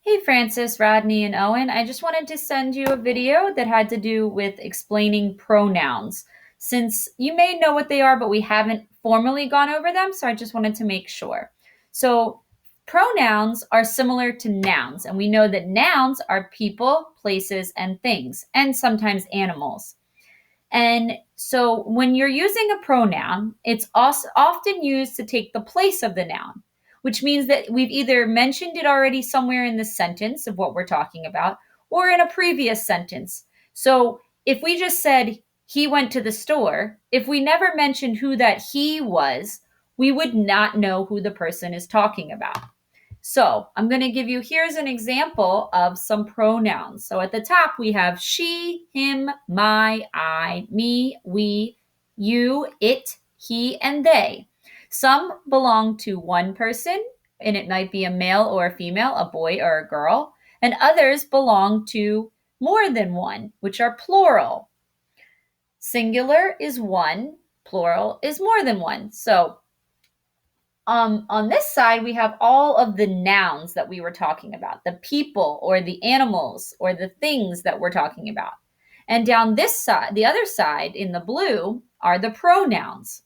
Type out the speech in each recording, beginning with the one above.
Hey Francis, Rodney, and Owen. I just wanted to send you a video that had to do with explaining pronouns. Since you may know what they are, but we haven't formally gone over them, so I just wanted to make sure. So, pronouns are similar to nouns, and we know that nouns are people, places, and things, and sometimes animals. And so when you're using a pronoun, it's also often used to take the place of the noun, which means that we've either mentioned it already somewhere in the sentence of what we're talking about or in a previous sentence. So if we just said he went to the store, if we never mentioned who that he was, we would not know who the person is talking about. So I'm going to give you, here's an example of some pronouns. So at the top, we have she, him, my, I, me, we, you, it, he, and they. Some belong to one person, and it might be a male or a female, a boy or a girl, and others belong to more than one, which are plural. Singular is one, plural is more than one. So on this side, we have all of the nouns that we were talking about, the people or the animals or the things that we're talking about. And down this side, the other side in the blue, are the pronouns.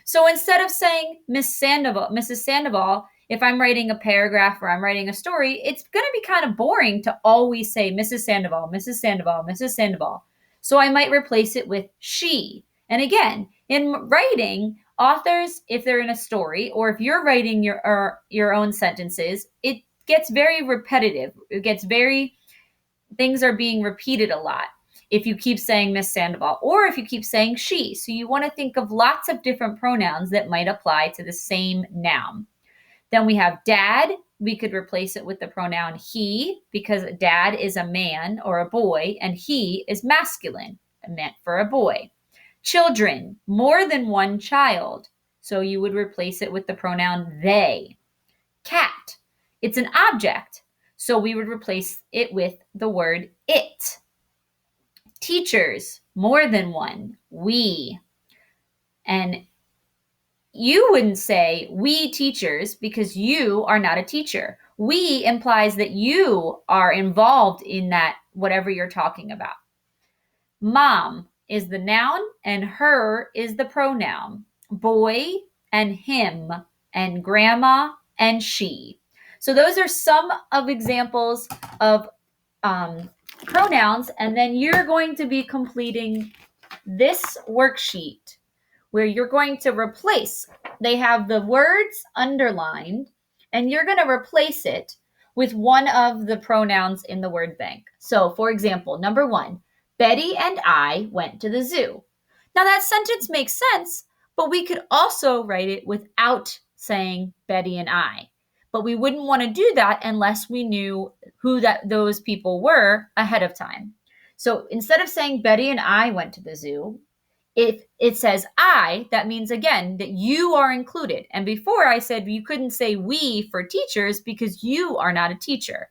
So instead of saying Miss Sandoval, Mrs. Sandoval, if I'm writing a paragraph or I'm writing a story, it's going to be kind of boring to always say Mrs. Sandoval, Mrs. Sandoval, Mrs. Sandoval. So I might replace it with she. And again, in writing, authors, if they're in a story or if you're writing your own sentences, it gets very repetitive. It gets very things are being repeated a lot if you keep saying Miss Sandoval or if you keep saying she. So you want to think of lots of different pronouns that might apply to the same noun. Then we have dad. We could replace it with the pronoun he because dad is a man or a boy and he is masculine, meant for a boy. Children, more than one child. So you would replace it with the pronoun they. Cat, it's an object. So we would replace it with the word it. Teachers, more than one, we. And you wouldn't say we teachers because you are not a teacher. We implies that you are involved in that, whatever you're talking about. Mom is the noun and her is the pronoun. Boy and him and grandma and she. So those are some of examples of pronouns. And then you're going to be completing this worksheet where you're going to replace, they have the words underlined, and you're going to replace it with one of the pronouns in the word bank. So, for example, number one, Betty and I went to the zoo. Now, that sentence makes sense, but we could also write it without saying Betty and I. But we wouldn't want to do that unless we knew who those people were ahead of time. So instead of saying Betty and I went to the zoo, if it says I, that means again that you are included. And before I said you couldn't say we for teachers because you are not a teacher.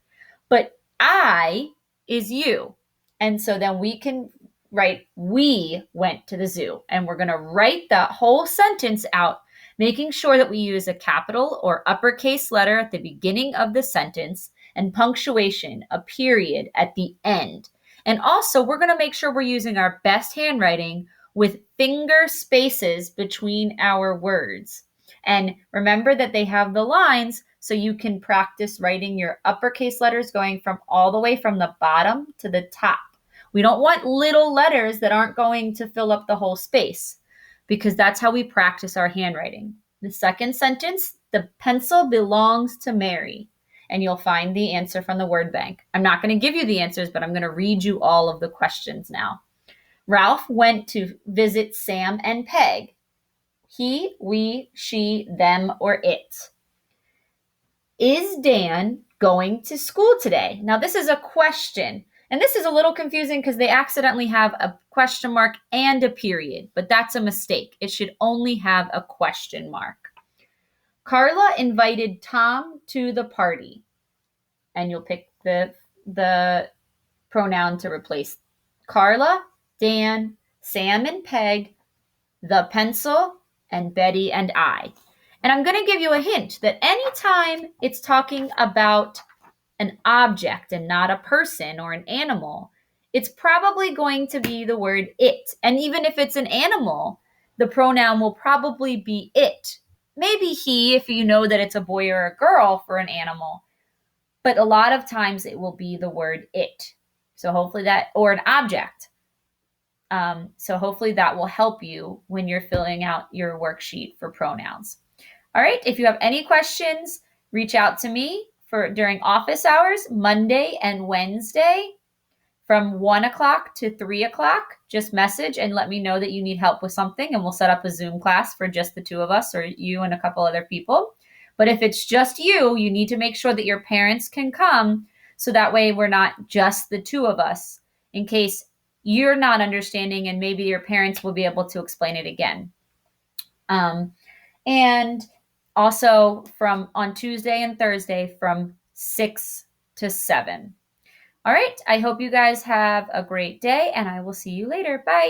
But I is you. And so then we can write we went to the zoo. And we're going to write that whole sentence out, making sure that we use a capital or uppercase letter at the beginning of the sentence and punctuation, a period at the end. And also, we're going to make sure we're using our best handwriting with finger spaces between our words. And remember that they have the lines so you can practice writing your uppercase letters going from all the way from the bottom to the top. We don't want little letters that aren't going to fill up the whole space because that's how we practice our handwriting. The second sentence, the pencil belongs to Mary. And you'll find the answer from the word bank. I'm not going to give you the answers, but I'm going to read you all of the questions now. Ralph went to visit Sam and Peg. He, we, she, them, or it. Is Dan going to school today? Now, this is a question. And this is a little confusing because they accidentally have a question mark and a period, but that's a mistake. It should only have a question mark. Carla invited Tom to the party. And you'll pick the pronoun to replace Carla, Dan, Sam and Peg, the pencil, and Betty and I. And I'm going to give you a hint that anytime it's talking about an object and not a person or an animal, it's probably going to be the word it. And even if it's an animal, the pronoun will probably be it. Maybe he, if you know that it's a boy or a girl for an animal, but a lot of times it will be the word it. So hopefully that, or an object. So hopefully that will help you when you're filling out your worksheet for pronouns. All right. If you have any questions, reach out to me for during office hours, Monday and Wednesday from 1 o'clock to 3 o'clock. Just message and let me know that you need help with something, and we'll set up a Zoom class for just the two of us or you and a couple other people. But if it's just you, you need to make sure that your parents can come so that way we're not just the two of us in case you're not understanding and maybe your parents will be able to explain it again. And also from on Tuesday and Thursday from 6 to 7. All right. I hope you guys have a great day and I will see you later. Bye.